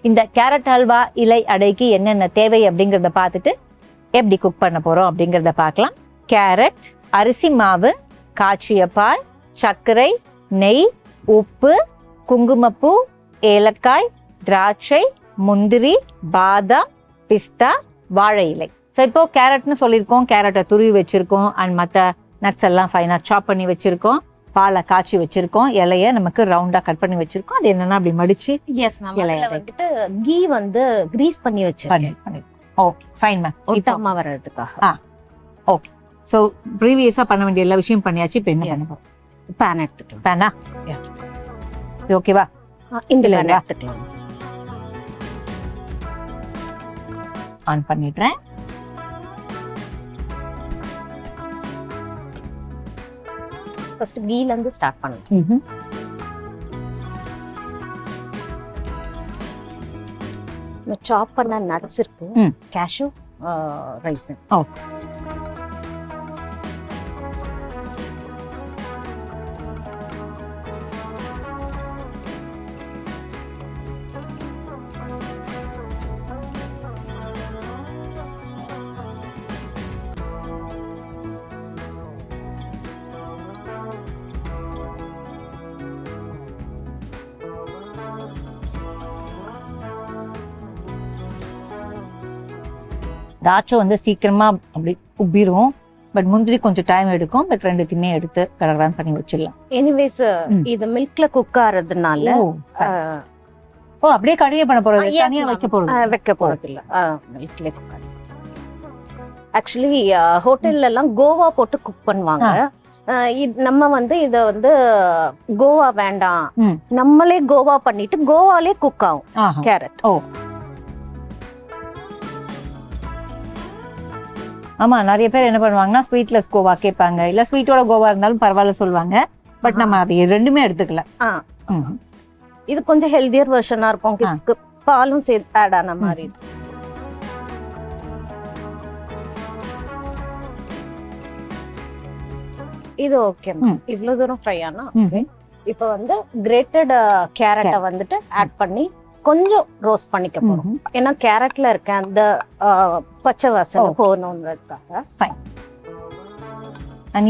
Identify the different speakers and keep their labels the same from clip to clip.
Speaker 1: இந்த கேரட் ஹல்வா இலை அடைக்கு என்னென்ன தேவை அப்படிங்கிறத பார்த்துட்டு எப்படி குக் பண்ண போகிறோம் அப்படிங்கிறத பார்க்கலாம். கேரட், அரிசி மாவு, காய்ச்சிய பால், சர்க்கரை, நெய், உப்பு, குங்குமப்பூ, ஏலக்காய், திராட்சை, முந்திரி, பாதாம், பிஸ்தா, வாழை இலை. ஸோ இப்போ கேரட்னு சொல்லியிருக்கோம், கேரட்டை துருவி வச்சுருக்கோம், அண்ட் மற்ற நட்ஸ் எல்லாம் ஃபைனாக சாப் பண்ணி வச்சுருக்கோம், பாலை காய்ச்சி வச்சுருக்கோம், இலையை நமக்கு ரவுண்டாக கட் பண்ணி வச்சுருக்கோம். அது என்னென்னா அப்படி மடித்து
Speaker 2: எஸ் மேம், இலையை வந்துட்டு கீ வந்து கிரீஸ் பண்ணி வச்சுருக்கேன்.
Speaker 1: Okay fine ma'am.
Speaker 2: ஒட்டாம வர்றதுக்காக.
Speaker 1: ஓகே. ஸோ ப்ரீவியஸாக பண்ண வேண்டிய எல்லா விஷயம் பண்ணியாச்சு. இப்போ என்ன பண்ண போகிறோம்?
Speaker 2: பேன் எடுத்துக்கலாம்.
Speaker 1: பேனா? இது ஓகேவா?
Speaker 2: இந்த பேன் எடுத்துக்கலாம்.
Speaker 1: ஆன் பண்ணிடுறேன்.
Speaker 2: ஃபர்ஸ்ட் கீல இருந்து ஸ்டார்ட் பண்ணுங்க. சாப் பண்ண நட்ஸ் இருக்கு, கேஷ்யூ, ரைசன்.
Speaker 1: ஓகே. திராட்சை வந்து சீக்கிரமா அப்படி உப்பிரும், பட் முந்திரி கொஞ்சம் டைம் எடுக்கும். பட் ரெண்டுத்தையுமே எடுத்து கடகடான் பண்ணி வச்சிடலாம்.
Speaker 2: எனிவேஸ் இது மில்க்ல குக் ஆறதுனால
Speaker 1: அப்படியே கடையே பண்ண போறது, தனியா வைக்க போறது
Speaker 2: இல்ல. மில்க்ல குக் ஆகுது. ஆக்சுவலி ஹோட்டல்ல எல்லாம் கோவா போட்டு குக் பண்ணுவாங்க. நம்ம வந்து இத வந்து கோவா வேண்டாம், நம்மளே கோவா பண்ணிட்டு கோவாலே குக் ஆகும் கேரட்.
Speaker 1: ஆமா, நிறைய பேர் என்ன பண்ணுவாங்கன்னா ஸ்வீட்லெஸ் கோவா கேட்பாங்க, இல்ல ஸ்வீட்டோட கோவா இருந்தாலும் பரவாயில்ல சொல்லுவாங்க. பட் நம்ம அது ரெண்டுமே எடுத்துக்கல.
Speaker 2: இது கொஞ்சம் ஹெல்தியர் வெர்ஷனா இருக்கும், கிட்ஸ்க்கு பாலும் சேர்த்து ஆட் ஆன மாதிரி. இது ஓகே, இவ்வளவு தூரம் ஃப்ரை ஆனா இப்ப வந்து கிரேட்டட் கேரட்டை வந்துட்டு ஆட் பண்ணி கொஞ்சம் ரோஸ்ட் பண்ணிக்க போறோம். ஏன்னா கேரட்ல இருக்க அந்த பச்சை வாசனை போகணும்ன்றதுக்காக.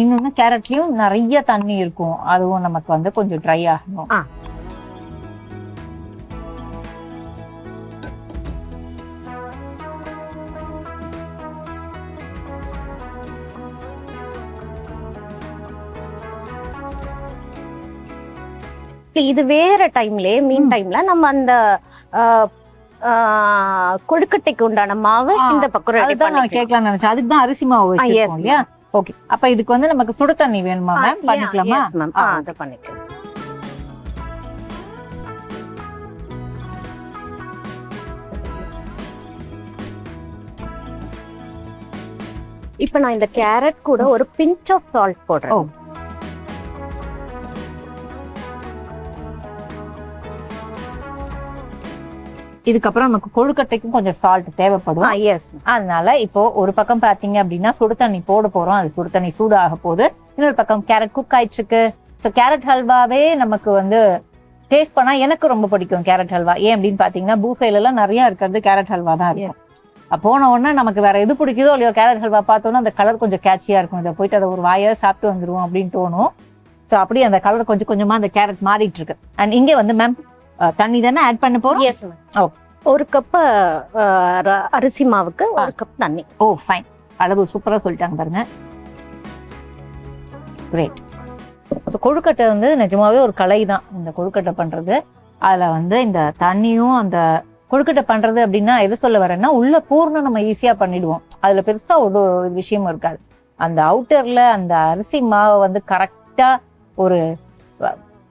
Speaker 1: இன்னொன்னு கேரட்லயும் நிறைய தண்ணி இருக்கும், அதுவும் நமக்கு வந்து கொஞ்சம் ட்ரை ஆகணும்.
Speaker 2: இது வேற டைம்ல மீன் டைம்ல நம்ம அந்த கொழுக்கட்டைக்கு உண்டான மாவு இந்த பக்கம் ரெடி பண்ணி
Speaker 1: கேட்கலாம் நினைச்சேன். அதுக்கு தான் அரிசி மாவு வச்சிருக்கோம் இல்லையா? ஓகே. அப்ப இதுக்கு வந்து நமக்கு சுடு தண்ணி வேணுமா மேம்? பண்ணிக்கலாமா?
Speaker 2: எஸ் மேம், அத பண்ணிக்கலாம். இப்ப நான் இந்த கேரட் கூட ஒரு பிஞ்ச் ஆஃப் சால்ட் போடுறேன்.
Speaker 1: இதுக்கப்புறம் நமக்கு கொழுக்கட்டைக்கும் கொஞ்சம் சால்ட் தேவைப்படும். அதனால இப்போ ஒரு பக்கம் பாத்தீங்க அப்படின்னா சுடு தண்ணி போட போறோம். அது சுடு தண்ணி சூடாக போகுது. இன்னொரு பக்கம் கேரட் குக் ஆயிடுச்சு. ஸோ கேரட் ஹல்வாவே நமக்கு வந்து டேஸ்ட் பண்ணா எனக்கு ரொம்ப பிடிக்கும் கேரட் ஹல்வா. ஏன் அப்படின்னு பாத்தீங்கன்னா பூஃபேல எல்லாம் நிறைய இருக்கிறது கேரட் ஹல்வா தான் இருக்கும். போன உடனே நமக்கு வேற எது பிடிக்குதோ இல்லையோ கேரட் ஹல்வா பார்த்தோன்னா அந்த கலர் கொஞ்சம் கேட்சியா இருக்கும். இதை போயிட்டு அதை ஒரு வாயை சாப்பிட்டு வந்துருவோம் அப்படின்னு தோணும். ஸோ அப்படி அந்த கலர் கொஞ்சம் கொஞ்சமா அந்த கேரட் மாறிட்டு இருக்கு. அண்ட் இங்கே வந்து மேம் தண்ணி தானே ஆட் பண்ண போறோம்?
Speaker 2: Yes ma'am. ஒரு கப் அரிசி மாவுக்கு ஒரு கப் தண்ணி.
Speaker 1: ஃபைன். அளவு சூப்பரா சொல்லிட்டாங்க பாருங்க. கிரேட். ஸோ கொழுக்கட்டை வந்து நிஜமாவே ஒரு கலை தான் இந்த கொழுக்கட்டை பண்றது. அதுல வந்து இந்த தண்ணியும் அந்த கொழுக்கட்டை பண்றது அப்படின்னா எது சொல்ல வரேன்னா உள்ள பூர்ணம் நம்ம ஈஸியா பண்ணிடுவோம். அதுல பெருசா ஒரு விஷயமும் இருக்காது. அந்த அவுட்டர்ல அந்த அரிசி மாவை வந்து கரெக்டா ஒரு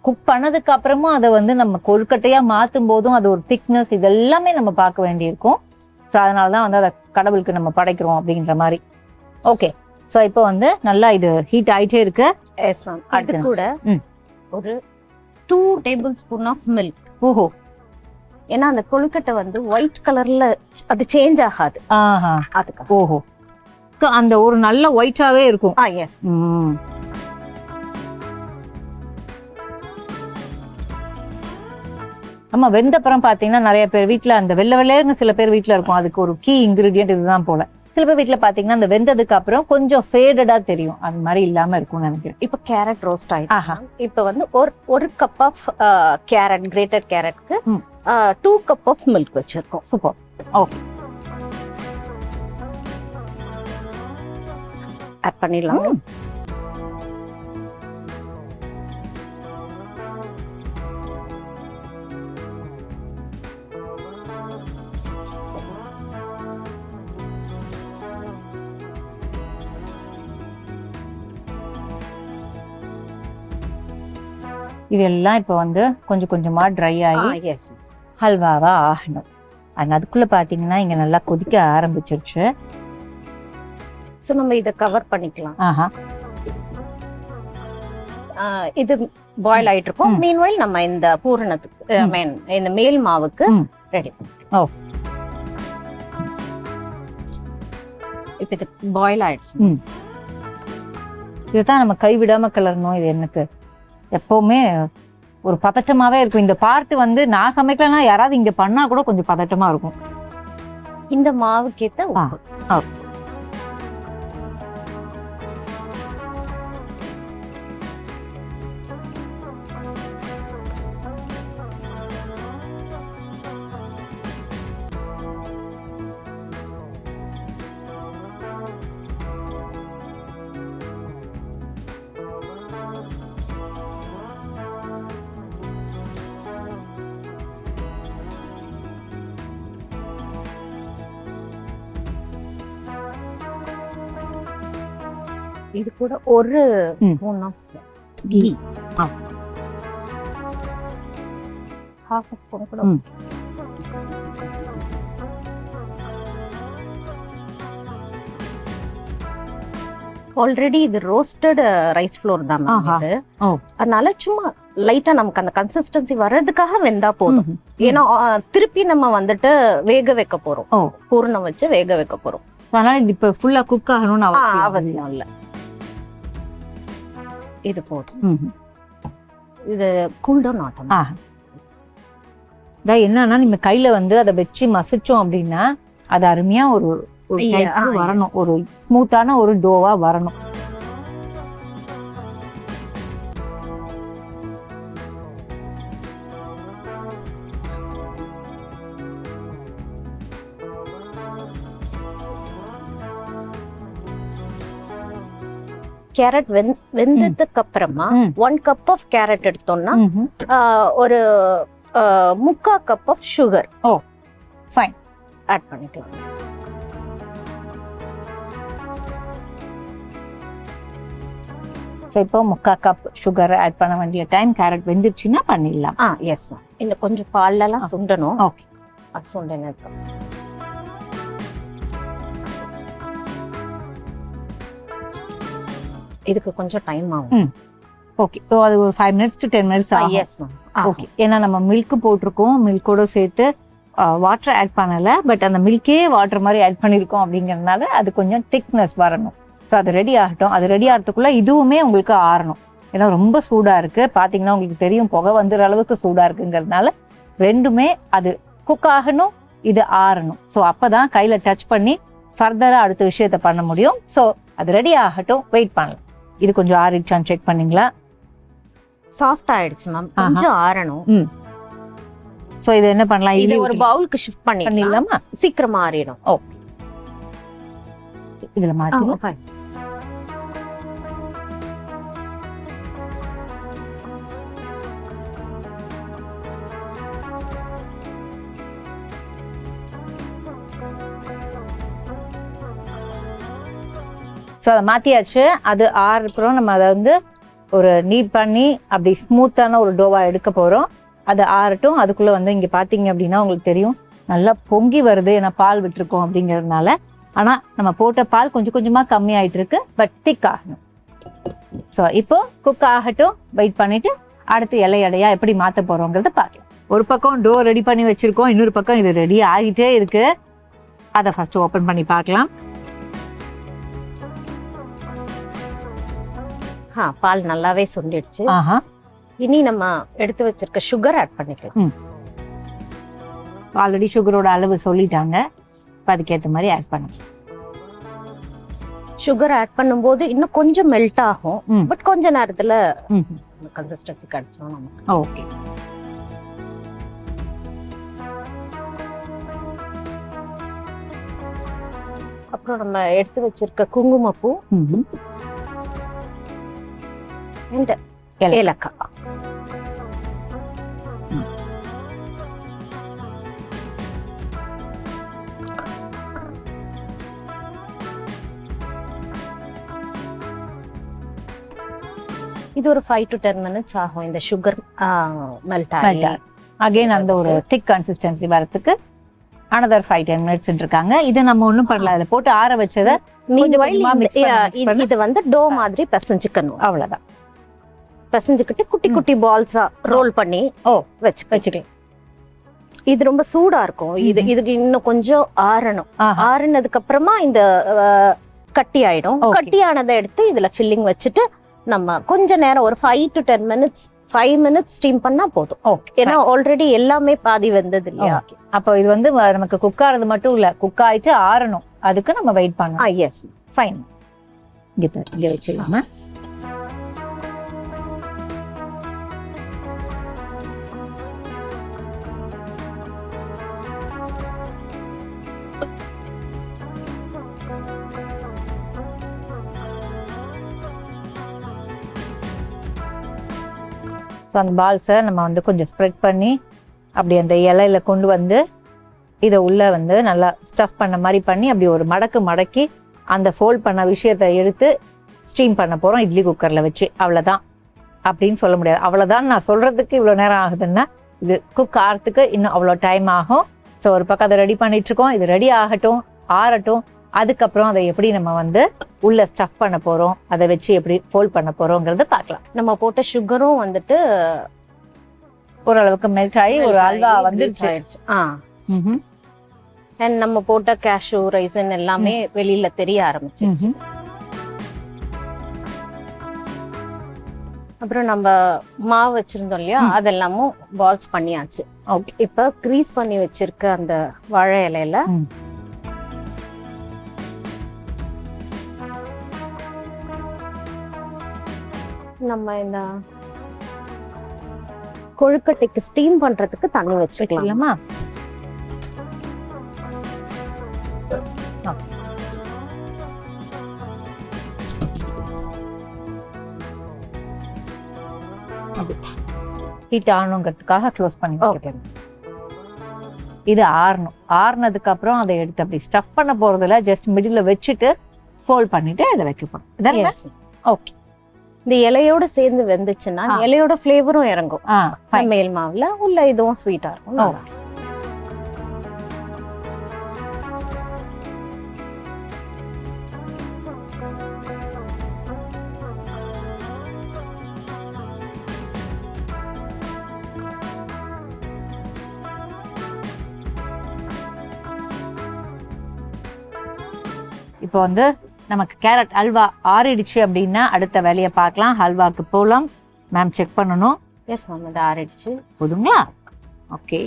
Speaker 1: குக் பண்ணதுக்கு அப்புறமும் அதை வந்து நம்ம கொழுக்கட்டையா மாற்றும் போதும் அது ஒரு திக்னஸ் இதெல்லாமே நம்ம பார்க்க வேண்டியிருக்கும். ஸோ அதனாலதான் வந்து அதை கடவுளுக்கு நம்ம படைக்கிறோம் அப்படின்ற மாதிரி. ஓகே. ஸோ இப்போ வந்து நல்லா இது ஹீட் ஆயிட்டே இருக்கு.
Speaker 2: அது கூட ஒரு 2 டேபிள் ஸ்பூன் ஆஃப் மில்க்.
Speaker 1: ஓஹோ.
Speaker 2: ஏன்னா அந்த கொழுக்கட்டை வந்து ஒயிட் கலர்ல அது சேஞ்ச் ஆகாது. அதுக்கு.
Speaker 1: ஓஹோ. ஸோ அந்த ஒரு நல்ல ஒயிட்டாவே இருக்கும்.
Speaker 2: எஸ்.
Speaker 1: நம்ம வெந்தப்புறம் பாத்தீங்கன்னா நிறைய பேர் வீட்டுல அந்த வெள்ளை வெள்ளையர்னு சில பேர் வீட்டுல இருக்கும், அதுக்கு ஒரு கீ இன்கிரீடியன்ட் இதுதான் போல. சில பேர் வீட்டுல பாத்தீங்கன்னா அந்த வெந்ததுக்கு அப்புறம் கொஞ்சம் ஃபேடடா தெரியும், அது மாதிரி இல்லாம இருக்கும்னு நினைக்கிறேன்.
Speaker 2: இப்போ கேரட் ரோஸ்ட் ஆயிடுச்சு. இப்போ வந்து ஒரு கப் ஆஃப் கேரட், கிரேட்டட் கேரட்க்கு 2 கப் ஆஃப் மில்க் வச்சிருக்கோம்.
Speaker 1: சூப்பர். ஓகே,
Speaker 2: ஆட் பண்ணிடலாம்.
Speaker 1: இதெல்லாம் இப்போ வந்து கொஞ்சம் கொஞ்சமா ட்ரை ஆகி ஹல்வாவா ஆகணும். அதுக்குள்ள பாத்தீங்கன்னா இங்க நல்லா கொதிக்க ஆரம்பிச்சிருச்சு.
Speaker 2: ஸோ நம்ம இதை கவர் பண்ணிக்கலாம். இது பாயில் ஆயிட்டு இருக்கும். மீன்வைல் நம்ம இந்த பூரணத்துக்கு இந்த மேல் மாவுக்கு ரெடி பண்ணிக்கலாம்.
Speaker 1: ஓ,
Speaker 2: இப்போ இது பாயில் ஆயிடுச்சு.
Speaker 1: இதுதான் நம்ம கைவிடாம கிளறணும். இது எனக்கு எப்பவுமே ஒரு பதட்டமாவே இருக்கும். இந்த பார்ட் வந்து நான் சமைக்கலன்னா யாராவது இங்க பண்ணா கூட கொஞ்சம் பதட்டமா இருக்கும்.
Speaker 2: இந்த மாவுக்கேத்த உப்பு. இது கூட ஒரு spoon of ghee, half spoon கூட. ஆல்ரெடி இது ரோஸ்டட் ரைஸ் ஃப்ளோர் தான் இது. அதனால சும்மா லைட்டா நமக்கு அந்த கன்சிஸ்டன்சி வர்றதுக்காக வெந்தா போதும். ஏன்னா திருப்பி நம்ம வந்துட்டு வேக வைக்க போறோம், பூரணம் வச்சு வேக வைக்க போறோம்.
Speaker 1: அதனால இப்ப ஃபுல்லா குக் ஆகணும்னு
Speaker 2: அவசியம் இல்ல. இது போதும். இது கூல் டவுன் ஆகணும்.
Speaker 1: என்னன்னா நம்ம கையில வந்து அதை வச்சு மசிச்சோம் அப்படின்னா அது அருமையா ஒரு வரணும், ஒரு ஸ்மூத்தான ஒரு டோவா வரணும்.
Speaker 2: கேரட் வெந்ததுக்கு அப்புறமா 1 கப் ஆஃப் கேரட் எடுத்தோம்னா ஒரு 3/4 cup of sugar
Speaker 1: fine
Speaker 2: add பண்ணிக்கலாம்.
Speaker 1: இப்போ 3/4 கப் சுகர் ஆட் பண்ண வேண்டிய டைம். கேரட் வெந்துச்சுன்னா பண்ணிடலாம்.
Speaker 2: Yes ma'am. இன்னும் கொஞ்சம் பால்லாம் சுண்டணும்.
Speaker 1: ஓகே,
Speaker 2: அது சுண்டன. இதுக்கு கொஞ்சம் டைம் ஆகும்.
Speaker 1: ஓகே, ஸோ அது ஒரு 5 minutes to 10 minutes ஆகும்.
Speaker 2: Yes ma'am.
Speaker 1: ஓகே, ஏன்னா நம்ம மில்க் போட்டிருக்கோம், மில்கோட சேர்த்து வாட்டர் ஆட் பண்ணல, பட் அந்த மில்கே வாட்டர் மாதிரி ஆட் பண்ணியிருக்கோம் அப்படிங்கறதுனால அது கொஞ்சம் திக்னஸ் வரணும். ஸோ அது ரெடி ஆகட்டும். அது ரெடி ஆகிறதுக்குள்ள இதுவுமே உங்களுக்கு ஆறணும். ஏன்னா ரொம்ப சூடா இருக்கு, பாத்தீங்கன்னா உங்களுக்கு தெரியும் புகை வந்துற அளவுக்கு சூடா இருக்குங்கிறதுனால ரெண்டுமே அது குக் ஆகணும், இது ஆறணும். ஸோ அப்பதான் கையில டச் பண்ணி ஃபர்தரா அடுத்த விஷயத்த பண்ண முடியும். ஸோ அது ரெடி ஆகட்டும், வெயிட் பண்ணலாம். இது கொஞ்சம் ஆறிடுச்சான்னு செக் பண்ணீங்களா?
Speaker 2: சாஃப்ட் ஆயிடுச்சு மேம், கொஞ்சம் ஆறணும்.
Speaker 1: சோ இது என்ன பண்ணலாம்?
Speaker 2: இது ஒரு பவுலுக்கு ஷிஃப்ட் பண்ணிடலாமா? சீக்கிரமா ஆறிடும்.
Speaker 1: ஓகே, இதுல மாத்திடலாம். ஸோ அதை மாற்றியாச்சு. அது ஆறுப்புறம் நம்ம அதை வந்து ஒரு நீட் பண்ணி அப்படி ஸ்மூத்தான ஒரு டோவா எடுக்க போகிறோம். அது ஆறட்டும். அதுக்குள்ளே வந்து இங்கே பார்த்தீங்க அப்படின்னா உங்களுக்கு தெரியும் நல்லா பொங்கி வருது, ஏன்னா பால் விட்டுருக்கோம் அப்படிங்கிறதுனால. ஆனால் நம்ம போட்ட பால் கொஞ்சம் கொஞ்சமாக கம்மி ஆகிட்டு இருக்கு, பட் திக் ஆகணும். ஸோ இப்போ குக் ஆகட்டும், வெயிட் பண்ணிவிட்டு அடுத்து இலையடையா எப்படி மாற்ற போகிறோங்கிறத பார்க்கலாம். ஒரு பக்கம் டோ ரெடி பண்ணி வச்சுருக்கோம், இன்னொரு பக்கம் இது ரெடி ஆகிட்டே இருக்குது. அதை ஃபஸ்ட்டு ஓப்பன் பண்ணி பார்க்கலாம்.
Speaker 2: பால் நல்லாவே சுண்டிடுச்சு. இனி நம்ம எடுத்து வச்சிருக்க சுகர் ஆட் பண்ணிக்கலாம்.
Speaker 1: ஆல்ரெடி சுகரோட அளவு சொல்லிட்டாங்க, இப்போ அதுக்கேற்ற மாதிரி ஆட் பண்ணணும்.
Speaker 2: சுகர் ஆட் பண்ணும்போது இன்னும் கொஞ்சம் மெல்ட் ஆகும், பட் கொஞ்ச நேரத்துல கன்சிஸ்டன்சி கிடைச்சிடும் நமக்கு.
Speaker 1: ஓகே.
Speaker 2: அப்புறம் நம்ம எடுத்து வச்சிருக்க குங்குமப்பூ and ஏலக்காய். இது ஒரு 5 to 10 minutes ஆகும் இந்த சுகர் மெல்ட் ஆகி.
Speaker 1: அகைன் அந்த ஒரு திக் கன்சிஸ்டன்சி வரதுக்கு another 5-10 minutes இருக்காங்க. இதை நம்ம ஒண்ணும் பண்ணல, அதை போட்டு ஆற வச்சதை
Speaker 2: இது வந்து டோ மாதிரி பிசைஞ்சுக்கணும்.
Speaker 1: அவ்வளவுதான்.
Speaker 2: பிசைஞ்சுக்கிட்டு குட்டி குட்டி பால்ஸா ரோல் பண்ணி வச்சுக்கலாம். இது ரொம்ப சூடா இருக்கும். இதுக்கு இன்னும் கொஞ்சம் ஆறணும். ஆறுனதுக்கு அப்புறமா இந்த கட்டி ஆயிடும். கட்டி ஆனதை எடுத்து இதுல ஃபில்லிங் வச்சுட்டு நம்ம கொஞ்ச நேரம் ஒரு 5 to 10 minutes 5 minutes ஸ்டீம் பண்ணா போதும். ஏன்னா ஆல்ரெடி எல்லாமே பாதி வெந்தது இல்லையா.
Speaker 1: அப்போ இது வந்து நமக்கு குக் ஆறது மட்டும் இல்ல, குக் ஆயிட்டு ஆறணும், அதுக்கு நம்ம வெயிட் பண்ணணும்.
Speaker 2: Yes,
Speaker 1: fine. இங்க வச்சுக்கலாமா? அந்த பால்ஸை நம்ம வந்து கொஞ்சம் ஸ்ப்ரெட் பண்ணி அப்படி அந்த இலையில கொண்டு வந்து இதை உள்ள வந்து நல்லா ஸ்டஃப் பண்ண மாதிரி பண்ணி அப்படி ஒரு மடக்கி அந்த ஃபோல்ட் பண்ண விஷயத்தை எடுத்து ஸ்டீம் பண்ண போகிறோம் இட்லி குக்கரில் வச்சு. அவ்வளோதான் அப்படின்னு சொல்ல முடியாது. அவ்வளோதான் நான் சொல்கிறதுக்கு இவ்வளோ நேரம் ஆகுதுன்னா இது குக் ஆகிறதுக்கு இன்னும் அவ்வளோ டைம் ஆகும். ஸோ ஒரு பக்கம் அதை ரெடி பண்ணிகிட்ருக்கோம். இது ரெடி ஆகட்டும், ஆறட்டும். அதுக்கப்புறம் அதை எப்படி நம்ம வந்து உள்ள ஸ்டஃப் பண்ண போறோம், அதை வச்சு எப்படி ஃபோல்ட் பண்ண போறோங்கிறத பார்க்கலாம்.
Speaker 2: நம்ம போட்ட சுகரும் வந்துட்டு
Speaker 1: ஓரளவுக்கு மெல்ட் ஆகி ஒரு அல்வா வந்துருச்சு.
Speaker 2: அண்ட் நம்ம போட்ட கேஷ்யூ ரைசன் எல்லாமே வெளியில தெரிய ஆரம்பிச்சிருச்சு. அப்புறம் நம்ம மாவு வச்சிருந்தோம் இல்லையா, அதெல்லாமும் பால்ஸ் பண்ணியாச்சு. ஓகே, இப்ப கிரீஸ் பண்ணி வச்சிருக்க அந்த வாழை இலையில நம்ம இந்த கொழுக்கட்டைக்கு ஸ்டீம் பண்றதுக்கு தண்ணி வச்சுக்கலாமா?
Speaker 1: ஹீட் ஆகணுங்கிறதுக்காக க்ளோஸ் பண்ணி வைக்கிறேன். இது ஆறணும். ஆறுனதுக்கு அப்புறம் அதை எடுத்து அப்படி ஸ்டஃப் பண்ண போறதுல ஜஸ்ட் மிடில் வச்சுட்டு ஃபோல்ட் பண்ணிட்டு அதை வைக்க போறோம். இதான் ஓகே.
Speaker 2: இந்த இலையோட சேர்ந்து வெந்துச்சுன்னா இலையோட ஃப்ளேவரும் இறங்கும் மேல் மாவுல, உள்ள இதுவும் ஸ்வீட்டா இருக்கும்.
Speaker 1: இப்போ வந்து நமக்கு கேரட் அல்வா ஆறிடுச்சு அப்படின்னா அடுத்த வேலையை பார்க்கலாம். ஹல்வாக்கு போகலாம். மேம் செக் பண்ணணும்.
Speaker 2: எஸ் மேம், அது ஆறிடுச்சு.
Speaker 1: போதுங்களா? ஓகே.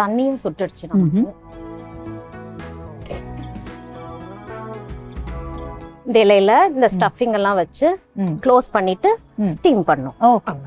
Speaker 2: தண்ணியும் சுட்டுடுச்சு நமக்கு. இந்த இலையில இந்த ஸ்டஃபிங் எல்லாம் வச்சு க்ளோஸ் பண்ணிட்டு ஸ்டீம் பண்ணும்.
Speaker 1: ஓகே.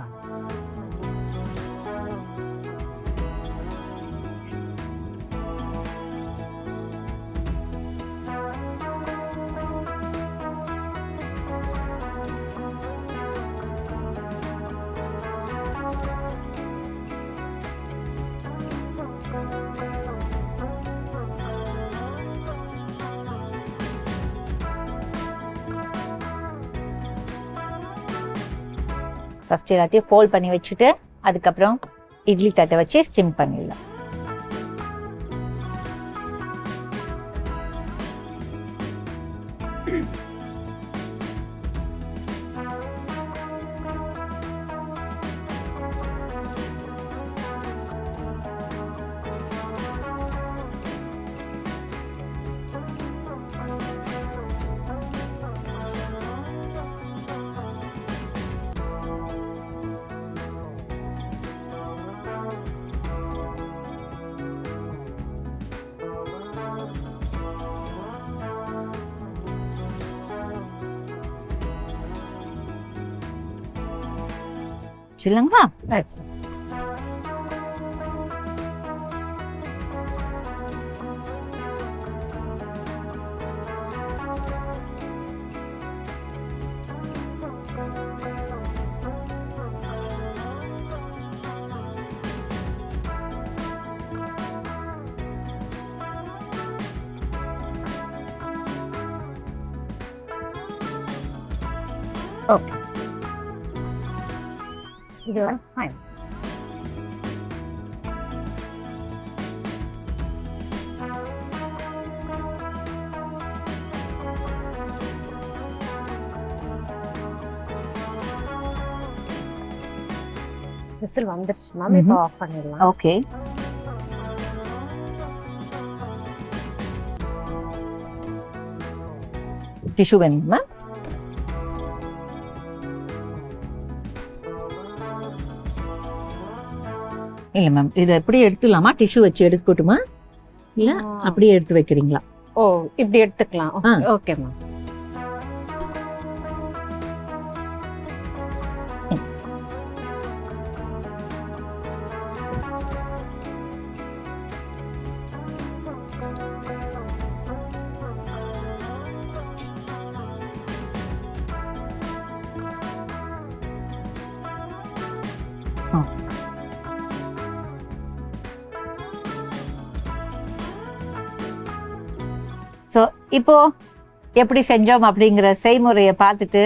Speaker 1: ஃபர்ஸ்ட் எல்லாத்தையும் ஃபோல்ட் பண்ணி வச்சுட்டு அதுக்கப்புறம் இட்லி தட்டை வச்சு ஸ்டிம் பண்ணிடலாம். ஆயிடுச்சு இல்லைங்களா?
Speaker 2: ஓகே, இது ஃபைன். விசில் வந்துருச்சு மேம், இப்போ ஆஃப் பண்ணிடலாம்.
Speaker 1: ஓகே, டிஷ்யூ வேணுமா? இல்ல மேம், இதை எப்படி எடுத்துலாமா? டிஷ்யூ வச்சு எடுத்துக்கட்டுமா இல்ல அப்படியே எடுத்து வைக்கிறீங்களா?
Speaker 2: ஓ, இப்படி எடுத்துக்கலாம். Okay ma'am.
Speaker 1: ஸோ இப்போ எப்படி செஞ்சோம் அப்படிங்கிற செய்முறையை பார்த்துட்டு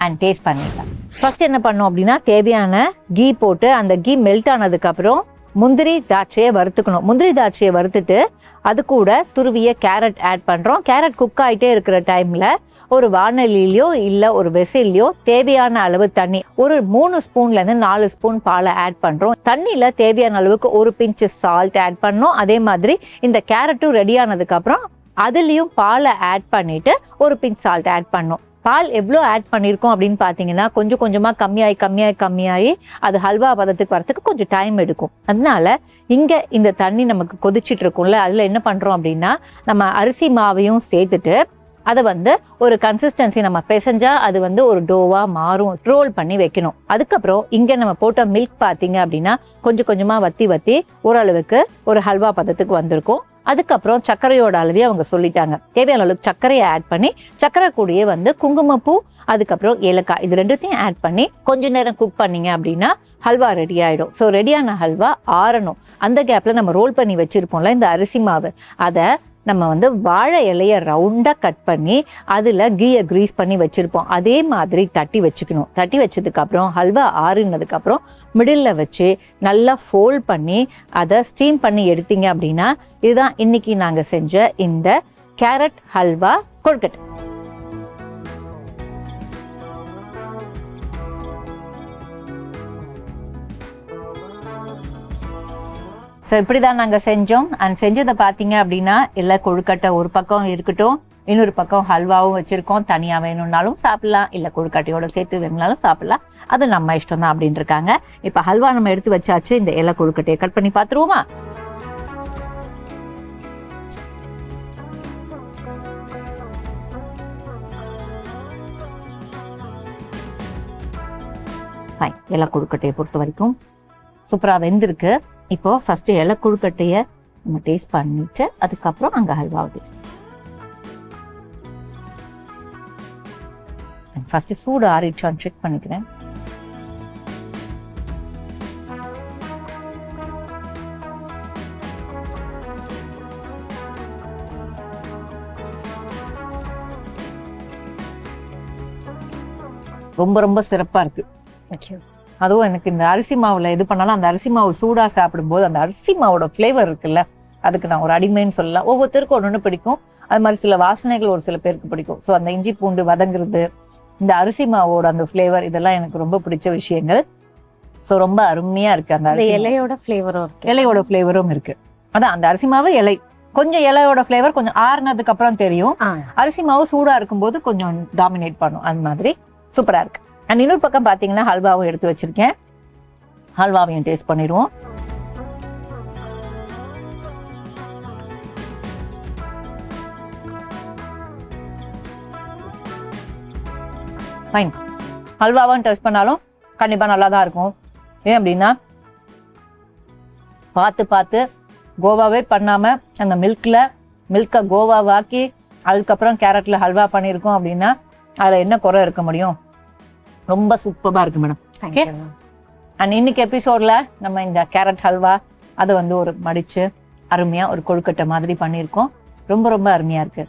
Speaker 1: அண்ட் டேஸ்ட் பண்ணிடலாம். ஃபர்ஸ்ட் என்ன பண்ணோம் அப்படின்னா, தேவையான கீ போட்டு அந்த கீ மெல்ட் ஆனதுக்கப்புறம் முந்திரி திராட்சையை வறுத்துக்கணும். முந்திரி திராட்சையை வறுத்துட்டு அது கூட துருவிய கேரட் ஆட் பண்ணுறோம். கேரட் குக் ஆகிட்டே இருக்கிற டைமில் ஒரு வானலிலையோ இல்லை ஒரு வெசிலையோ தேவையான அளவு தண்ணி, ஒரு 3 ஸ்பூன்லேருந்து 4 ஸ்பூன் பாலை ஆட் பண்ணுறோம். தண்ணியில் தேவையான அளவுக்கு ஒரு பிஞ்சு சால்ட் ஆட் பண்ணோம். அதே மாதிரி இந்த கேரட்டும் ரெடி ஆனதுக்கப்புறம் அதுலேயும் பாலை ஆட் பண்ணிவிட்டு ஒரு பிஞ்ச் சால்ட் ஆட் பண்ணோம். பால் எவ்வளோ ஆட் பண்ணியிருக்கோம் அப்படின்னு பார்த்தீங்கன்னா, கொஞ்சம் கொஞ்சமாக கம்மியாகி அது ஹல்வா பதத்துக்கு வரத்துக்கு கொஞ்சம் டைம் எடுக்கும். அதனால இங்கே இந்த தண்ணி நமக்கு கொதிச்சிட்டு இருக்கும்ல, அதில் என்ன பண்ணுறோம் அப்படின்னா, நம்ம அரிசி மாவையும் சேர்த்துட்டு அதை ஒரு கன்சிஸ்டன்சி நம்ம பிசைஞ்சா அது ஒரு டோவா மாறும். ரோல் பண்ணி வைக்கணும். அதுக்கப்புறம் இங்கே நம்ம போட்ட மில்க் பார்த்தீங்க அப்படின்னா கொஞ்சம் கொஞ்சமாக வத்தி ஓரளவுக்கு ஒரு ஹல்வா பதத்துக்கு வந்திருக்கும். அதுக்கப்புறம் சர்க்கரையோட அளவே அவங்க சொல்லிட்டாங்க. தேவையான அளவுக்கு சர்க்கரையை ஆட் பண்ணி, சர்க்கரை கூடயே குங்குமப்பூ, அதுக்கப்புறம் ஏலக்காய், இது ரெண்டுத்தையும் ஆட் பண்ணி கொஞ்ச நேரம் குக் பண்ணீங்க அப்படின்னா ஹல்வா ரெடி ஆகிடும். ஸோ ரெடியான ஹல்வா ஆறணும். அந்த கேப்பில் நம்ம ரோல் பண்ணி வச்சுருப்போம்ல இந்த அரிசி மாவு, அதை நம்ம வாழை இலையை ரவுண்டாக கட் பண்ணி அதில் கீயை க்ரீஸ் பண்ணி வச்சுருப்போம். அதே மாதிரி தட்டி வச்சுக்கணும். தட்டி வச்சதுக்கப்புறம் ஹல்வா ஆறினதுக்கப்புறம் மிடில் வச்சு நல்லா ஃபோல்ட் பண்ணி அதை ஸ்டீம் பண்ணி எடுத்தீங்க அப்படின்னா இதுதான் இன்னைக்கு நாங்கள் செஞ்ச இந்த கேரட் ஹல்வா கொழுக்கட்டை. ஸோ இப்படி தான் நாங்கள் செஞ்சோம். அண்ட் செஞ்சதை பார்த்தீங்க அப்படின்னா இல்லை கொழுக்கட்டை ஒரு பக்கம் இருக்கட்டும், இன்னொரு பக்கம் ஹல்வாவும் வச்சுருக்கோம். தனியாக வேணும்னாலும் சாப்பிட்லாம், இல்லை கொழுக்கட்டையோட சேர்த்து வேணும்னாலும் சாப்பிட்லாம், அது நம்ம இஷ்டம் தான் அப்படின்னு இருக்காங்க. இப்போ ஹல்வா நம்ம எடுத்து வச்சாச்சு. இந்த இலை கொழுக்கட்டையை கட் பண்ணி பார்த்துருவோமா? ஃபைன். இலை கொழுக்கட்டையை பொறுத்த வரைக்கும் சூப்பராக வெந்திருக்கு. இப்போ ஃபர்ஸ்ட் இலை கொழுக்கட்டையை நம்ம டேஸ்ட் பண்ணிட்டு அதுக்கப்புறம் அங்கே ஹல்வாவை டேஸ்ட். ஃபர்ஸ்ட் சூடு ஆறிடுச்சான்னு செக் பண்ணிக்கிறேன். ரொம்ப ரொம்ப சிறப்பாக இருக்கு. அதுவும் எனக்கு இந்த அரிசி மாவில் எது பண்ணாலும் அந்த அரிசி மாவு சூடாக சாப்பிடும்போது அந்த அரிசி மாவோட ஃப்ளேவர் இருக்குல்ல, அதுக்கு நான் ஒரு அடிமைன்னு சொல்லலாம். ஒவ்வொருத்தருக்கும் ஒன்று பிடிக்கும். அது மாதிரி சில வாசனைகள் ஒரு சில பேருக்கு பிடிக்கும். ஸோ அந்த இஞ்சி பூண்டு வதங்குறது, இந்த அரிசி மாவோட அந்த ஃப்ளேவர், இதெல்லாம் எனக்கு ரொம்ப பிடிச்ச விஷயங்கள். ஸோ ரொம்ப அருமையாக இருக்குது. அந்த
Speaker 2: இலையோட ஃப்ளேவரும் இருக்கு.
Speaker 1: இலையோட ஃப்ளேவரும் இருக்குது. அதான் அந்த அரிசி மாவு இலை கொஞ்சம் இலையோட ஃப்ளேவர் கொஞ்சம் ஆறுனதுக்கு அப்புறம் தெரியும். அரிசி மாவு சூடாக இருக்கும்போது கொஞ்சம் டாமினேட் பண்ணும். அது மாதிரி சூப்பராக இருக்குது. அண்ட் இன்னொரு பக்கம் பார்த்தீங்கன்னா ஹல்வாவும் எடுத்து வச்சிருக்கேன். ஹல்வாவையும் டேஸ்ட் பண்ணிடுவோம். ஃபைன். ஹல்வாவும் டேஸ்ட் பண்ணாலும் கண்டிப்பா நல்லா தான் இருக்கும். ஏன் அப்படின்னா பார்த்து கோவாவே பண்ணாம அந்த மில்கை கோவாவாக்கி அதுக்கப்புறம் கேரட்ல ஹல்வா பண்ணியிருக்கோம் அப்படின்னா அதுல என்ன குறை இருக்க முடியும்? ரொம்ப சூப்பரா இருக்கு மேடம். ஓகே. அண்ட் இன்னைக்கு எபிசோட்ல நம்ம இந்த கேரட் ஹல்வா அதை வந்து ஒரு மடிச்சு அருமையா ஒரு கொழுக்கட்டை மாதிரி பண்ணியிருக்கோம். ரொம்ப ரொம்ப அருமையா இருக்கு.